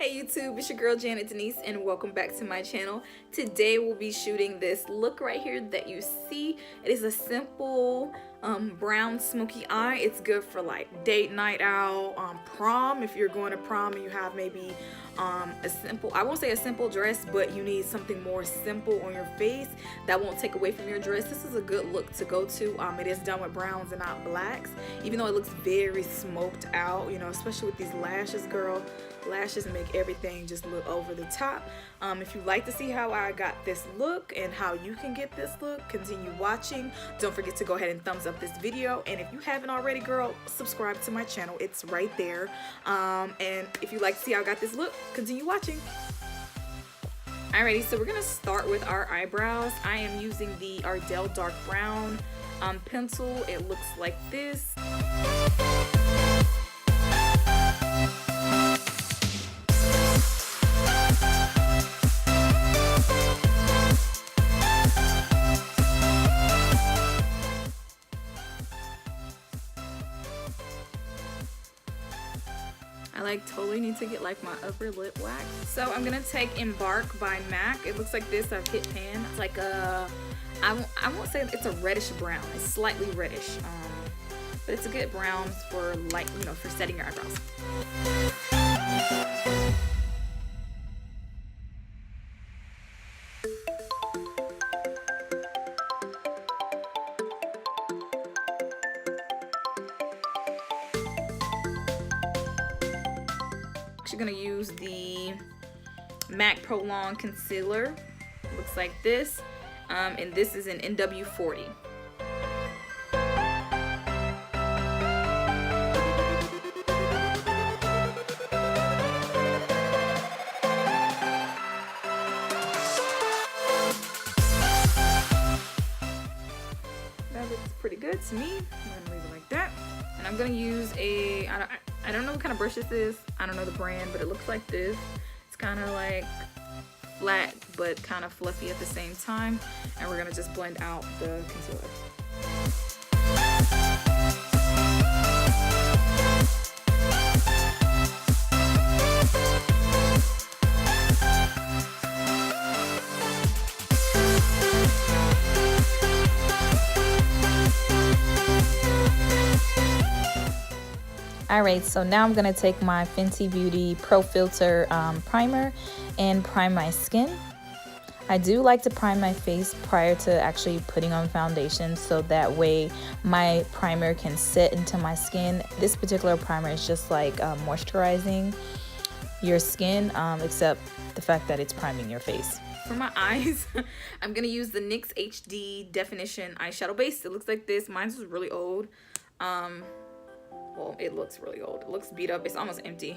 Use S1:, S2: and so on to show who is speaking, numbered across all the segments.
S1: Hey YouTube, it's your girl Janet Denise and welcome back to my channel. Today we'll be shooting this look right here that you see. It is a simple brown smoky eye. It's good for like date night out, prom, if you're going to prom and you have maybe a simple, I won't say a simple dress, but you need something more simple on your face that won't take away from your dress. This is a good look to go to. It is done with browns and not blacks, even though it looks very smoked out, you know, especially with these lashes, girl. Lashes make everything just look over the top. If you'd like to see how I got this look and how you can get this look, continue watching. Don't forget to go ahead and thumbs up this video, and if you haven't already, girl, subscribe to my channel. It's right there. And if you'd like to see how I got this look, continue watching. Alrighty, so we're gonna start with our eyebrows. I am using the Ardell dark brown pencil. It looks like this. I totally need to get like my upper lip wax. So I'm gonna take Embark by MAC. It looks like this. I've hit pan. It's like a, I won't say it's a reddish brown. It's slightly reddish, but it's a good brown for like, you know, for setting your eyebrows. Gonna use the MAC Prolong concealer. Looks like this, and this is an NW40. That looks pretty good to me. I'm gonna leave it like that, and I'm gonna use a I don't know what kind of brush this is. I don't know the brand, but it looks like this. It's kind of like flat, but kind of fluffy at the same time. And we're gonna just blend out the concealer. Alright, so now I'm going to take my Fenty Beauty Pro Filter primer and prime my skin. I do like to prime my face prior to actually putting on foundation, so that way my primer can set into my skin. This particular primer is just like moisturizing your skin, except the fact that it's priming your face. For my eyes, I'm going to use the NYX HD Definition Eyeshadow Base. It looks like this. Mine's was really old. Well, it looks really old. It looks beat up. It's almost empty.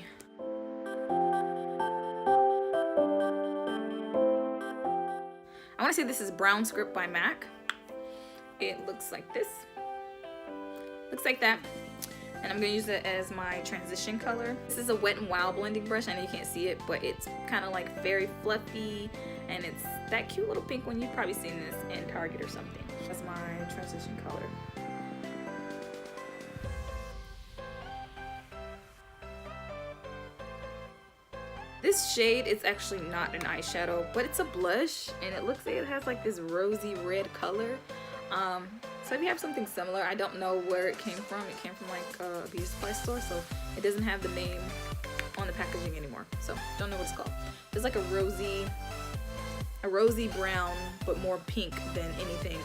S1: I want to say this is Brown Script by MAC. It looks like this. Looks like that. And I'm going to use it as my transition color. This is a Wet n Wild blending brush. I know you can't see it, but it's kind of like very fluffy. And it's that cute little pink one. You've probably seen this in Target or something. That's my transition color. This shade is actually not an eyeshadow, but it's a blush, and it looks like it has like this rosy red color. So if you have something similar, I don't know where it came from. It came from like a beauty supply store, so it doesn't have the name on the packaging anymore. So don't know what it's called. It's like a rosy brown, but more pink than anything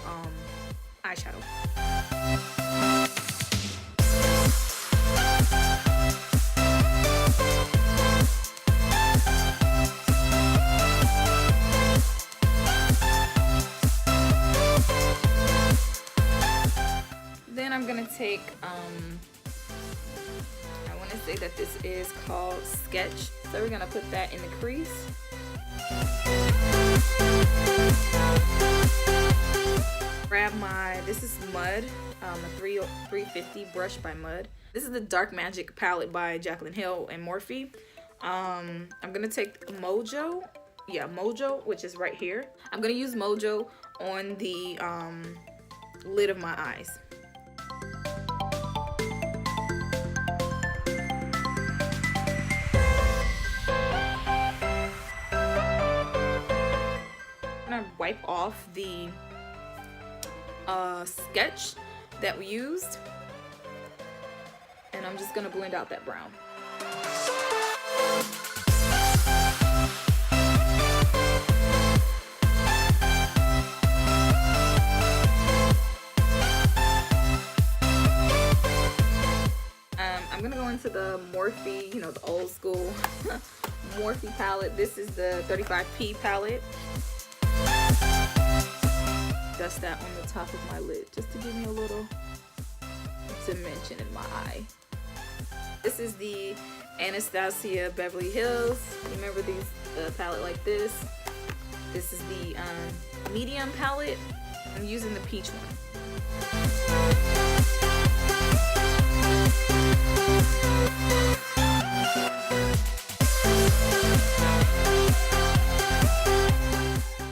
S1: eyeshadow. I'm gonna take I want to say that this is called Sketch, so we're gonna put that in the crease. Grab this is Mud, a 350 brush by Mud. This is the Dark Magic palette by Jaclyn and Morphe. I'm gonna take MOJO, MOJO, which is right here. I'm gonna use MOJO on the lid of my eyes. wipe off the sketch that we used, and I'm just gonna blend out that brown. I'm gonna go into the Morphe, you know, the old school Morphe palette. This is the 35P palette. Dust that on the top of my lid just to give me a little dimension in my eye. This is the Anastasia Beverly Hills. Remember these palette like this? This is the medium palette. I'm using the peach one.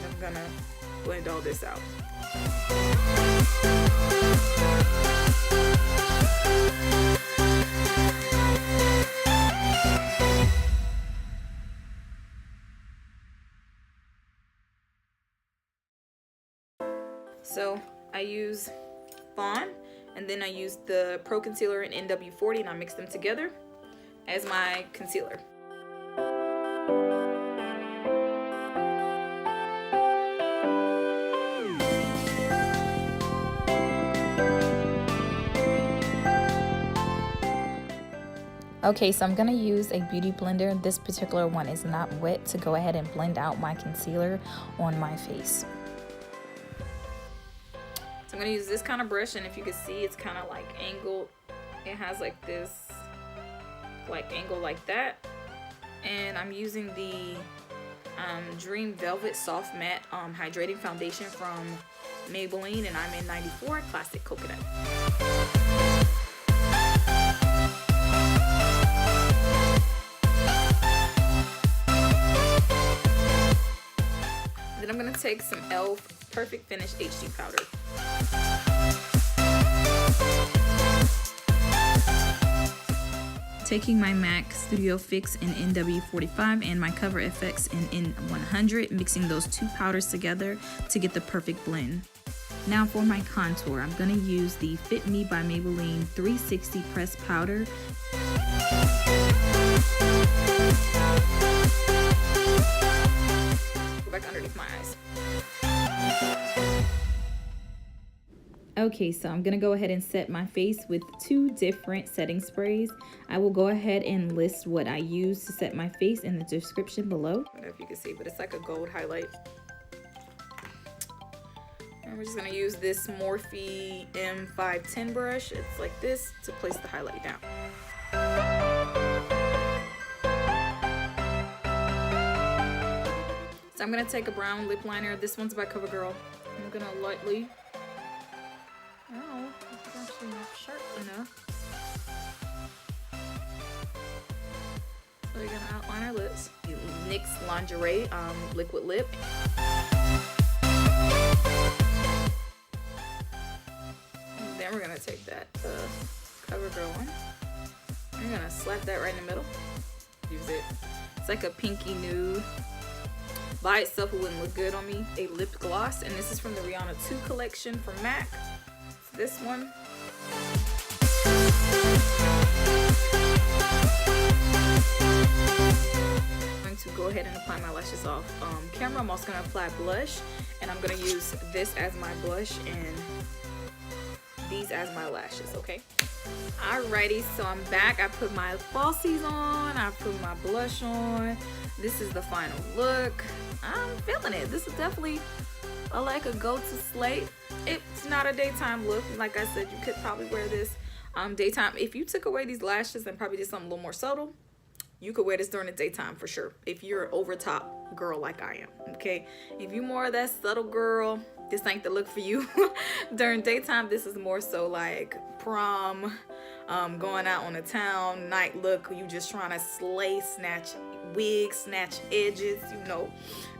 S1: I'm gonna blend all this out. So I use Fawn, and then I use the Pro Concealer in NW40, and I mix them together as my concealer. Okay, so I'm gonna use a beauty blender. This particular one is not wet, to go ahead and blend out my concealer on my face. So I'm gonna use this kind of brush, and if you can see, it's kind of like angled. It has like this like angle like that. And I'm using the Dream Velvet Soft Matte Hydrating Foundation from Maybelline, and I'm in 94 Classic Coconut. Then I'm gonna take some E.L.F. Perfect Finish HD powder. Taking my MAC Studio Fix in NW45 and my Cover FX in N100, mixing those two powders together to get the perfect blend. Now for my contour, I'm gonna use the Fit Me by Maybelline 360 Press Powder. Back underneath my eyes. Okay, so I'm gonna go ahead and set my face with two different setting sprays. I will go ahead and list what I use to set my face in the description below. I don't know if you can see, but it's like a gold highlight. And we're just gonna use this Morphe M510 brush. It's like this to place the highlight down. I'm gonna take a brown lip liner. This one's by CoverGirl. I'm gonna lightly, oh, it's actually not sharp enough. So we're gonna outline our lips. NYX Lingerie liquid lip. And then we're gonna take that CoverGirl one. We're gonna slap that right in the middle. Use it. It's like a pinky nude. By itself, it wouldn't look good on me. A lip gloss, and this is from the Rihanna 2 collection from MAC. It's this one. I'm going to go ahead and apply my lashes off camera. I'm also going to apply blush, and I'm going to use this as my blush and these as my lashes, okay? Alrighty, so I'm back. I put my falsies on, I put my blush on. This is the final look. I'm feeling it. This is definitely like a go-to slate. It's not a daytime look. Like I said, you could probably wear this daytime. If you took away these lashes and probably did something a little more subtle, you could wear this during the daytime for sure. If you're an over top girl like I am, okay? If you're more of that subtle girl, this ain't the look for you. During daytime, this is more so like prom, going out on the town, night look. You just trying to slay, snatch wigs, snatch edges, you know,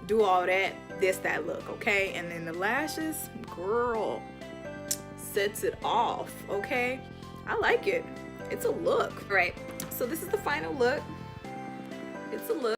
S1: do all that. This, that look, okay? And then the lashes, girl, sets it off, okay? I like it. It's a look. All right, so this is the final look. It's a look.